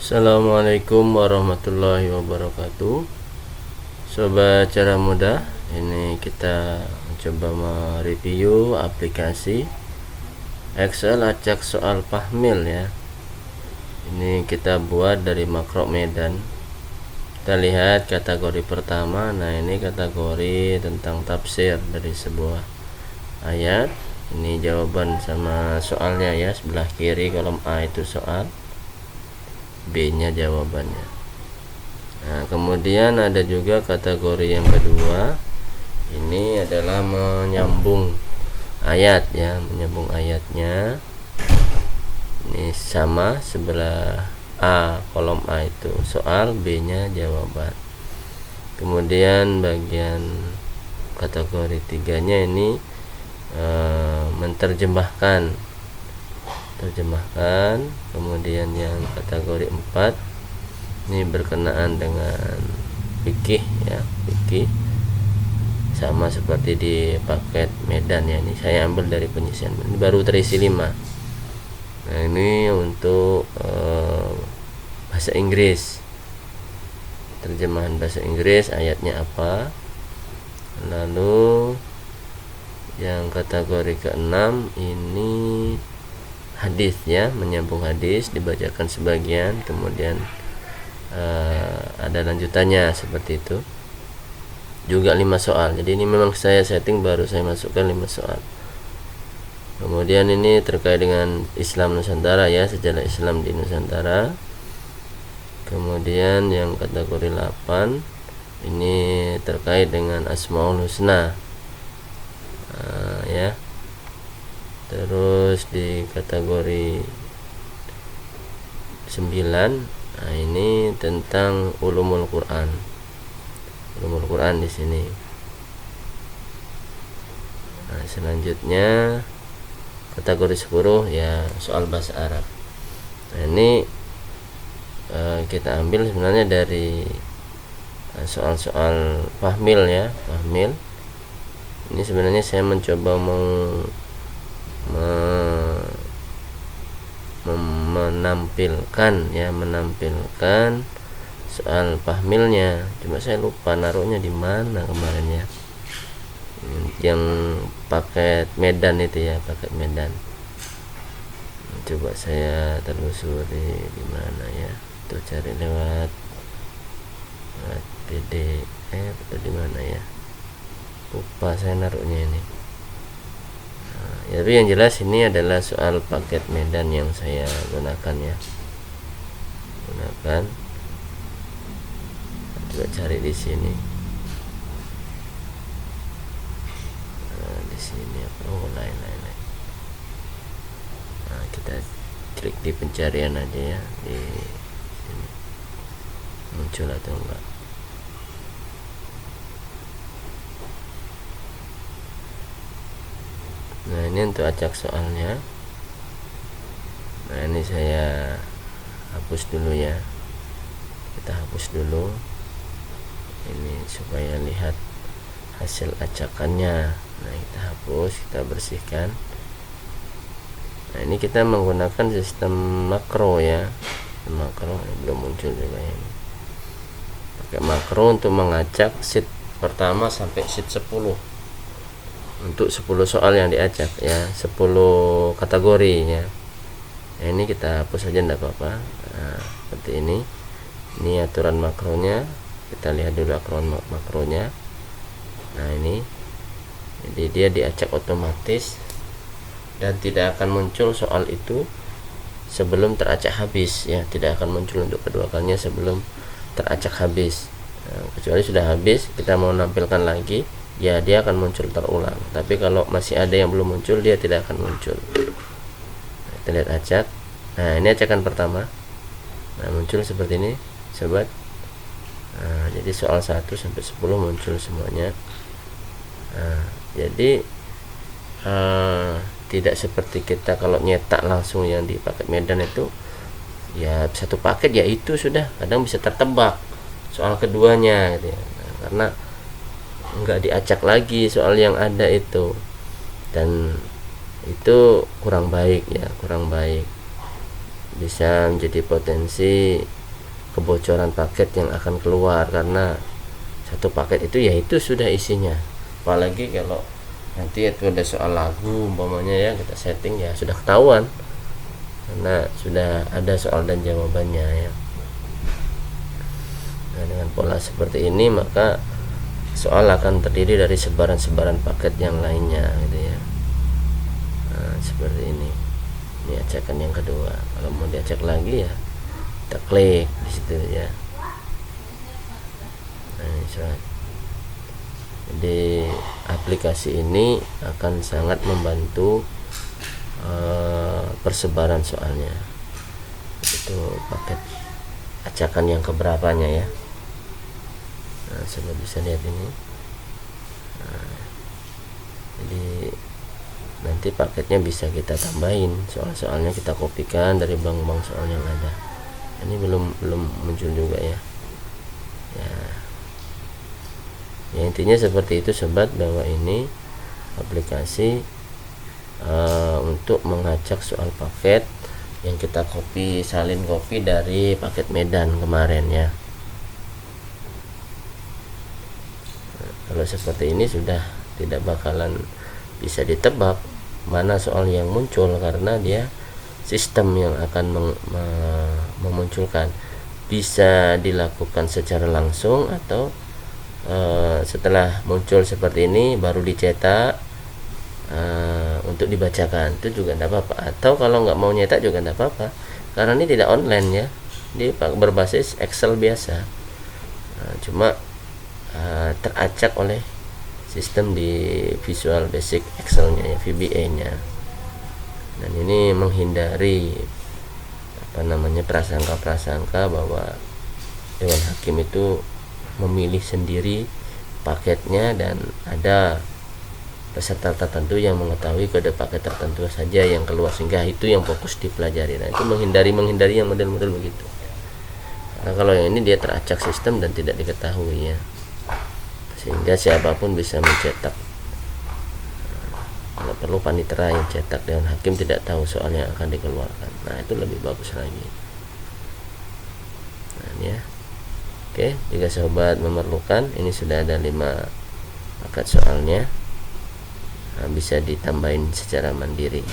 Assalamualaikum warahmatullahi wabarakatuh. Sobat Cara Mudah, ini kita mencoba mereview aplikasi Excel acak soal Fahmil ya. Ini kita buat dari makro Medan. Kita lihat kategori pertama. Nah, ini kategori tentang tafsir dari sebuah ayat. Ini jawaban sama soalnya ya, sebelah kiri kolom A itu soal, B-nya jawabannya. Nah, kemudian ada juga kategori yang kedua. Ini adalah menyambung ayat ya, menyambung ayatnya. Ini sama, sebelah A kolom A itu soal, B-nya jawaban. Kemudian bagian kategori tiganya ini menerjemahkan, kemudian yang kategori 4 ini berkenaan dengan fikih ya, fikih sama seperti di paket Medan ya. Ini saya ambil dari penyisian, ini baru terisi 5. Nah, ini untuk bahasa Inggris, terjemahan bahasa Inggris, ayatnya apa. Lalu yang kategori ke-6 ini hadis ya, menyambung hadis, dibacakan sebagian, kemudian ada lanjutannya seperti itu. Juga 5 soal. Jadi ini memang saya setting, baru saya masukkan 5 soal. Kemudian ini terkait dengan Islam Nusantara ya, sejarah Islam di Nusantara. Kemudian yang kategori 8 ini terkait dengan Asmaul Husna ya. Terus di kategori 9, nah ini tentang ulumul Quran. Ulumul Quran di sini. Nah, selanjutnya kategori 10 ya, soal bahasa Arab. Nah, ini kita ambil sebenarnya dari soal-soal Fahmil ya, Fahmil. Ini sebenarnya saya mencoba menampilkan soal Fahmilnya, cuma saya lupa naruhnya di mana kemarin ya, yang paket Medan itu ya, paket Medan. Coba saya telusuri di mana ya, tuh cari lewat PDF atau di mana ya, lupa saya naruhnya ini. Ya, tapi yang jelas ini adalah soal paket Medan yang saya gunakan ya, coba cari di sini. Di sini apa? Oh, lain. Nah, kita klik di pencarian aja ya, di sini muncul atau enggak. Nah, ini untuk acak soalnya. Nah, ini saya hapus dulu ya, kita hapus dulu ini supaya lihat hasil acakannya. Nah, kita hapus, kita bersihkan. Nah, ini kita menggunakan sistem makro ya, makro belum muncul juga ini. Pakai makro untuk mengacak sheet pertama sampai sheet 10 untuk 10 soal yang diacak ya, 10 kategori ya. Nah, ini kita hapus saja, tidak apa-apa. Nah, seperti ini aturan makronya. Kita lihat dulu aturan makronya. Nah, ini jadi dia diacak otomatis dan tidak akan muncul soal itu sebelum teracak habis ya, tidak akan muncul untuk kedua kalinya sebelum teracak habis. Nah, kecuali sudah habis kita mau nampilkan lagi ya, dia akan muncul terulang. Tapi kalau masih ada yang belum muncul, dia tidak akan muncul. Nah, kita lihat acak. Nah, ini acakan pertama. Nah, muncul seperti ini sobat. Nah, jadi soal 1 sampai 10 muncul semuanya. Nah, jadi tidak seperti kita kalau nyetak langsung yang di paket Medan itu ya, satu paket ya itu sudah, kadang bisa tertebak soal keduanya gitu ya. Nah, karena enggak diacak lagi soal yang ada itu, dan itu kurang baik ya, kurang baik. bisa menjadi potensi kebocoran paket yang akan keluar, karena satu paket itu ya itu sudah isinya. Apalagi kalau nanti itu ada soal lagu umpamanya ya, kita setting ya sudah ketahuan karena sudah ada soal dan jawabannya ya. Nah, dengan pola seperti ini maka soal akan terdiri dari sebaran-sebaran paket yang lainnya gitu ya. Nah, seperti ini ajakan yang kedua. Kalau mau diacak lagi ya kita klik di situ ya. Nah, ini soal. Jadi aplikasi ini akan sangat membantu persebaran soalnya. Itu paket ajakan yang keberapanya ya. Nah, coba bisa lihat ini. Nah, jadi nanti paketnya bisa kita tambahin, soal-soalnya kita kopikan dari bank-bank soal yang ada. Ini belum muncul juga ya. Ya intinya seperti itu sobat, bahwa ini aplikasi untuk mengacak soal paket yang kita salin copy dari paket Medan kemarin ya. Nah, kalau seperti ini sudah tidak bakalan bisa ditebak mana soal yang muncul, karena dia sistem yang akan memunculkan. Bisa dilakukan secara langsung atau setelah muncul seperti ini baru dicetak untuk dibacakan, itu juga tidak apa-apa. Atau kalau nggak mau nyetak juga tidak apa-apa, karena ini tidak online ya, dia berbasis Excel biasa. Cuma teracak oleh sistem di Visual Basic Excel-nya ya, VBA nya. Dan ini menghindari prasangka-prasangka bahwa Dewan Hakim itu memilih sendiri paketnya dan ada peserta tertentu yang mengetahui kode paket tertentu saja yang keluar, sehingga itu yang fokus dipelajari. Nah, itu menghindari yang model-model begitu. Nah, kalau yang ini dia teracak sistem dan tidak diketahui ya, sehingga siapapun bisa mencetak. Kalau perlu panitera yang cetak, Dewan Hakim tidak tahu soal yang akan dikeluarkan. Nah, itu lebih bagus lagi. Nah, ini ya. Oke, jika sobat memerlukan, ini sudah ada 5 paket soalnya, nah, bisa ditambahin secara mandiri.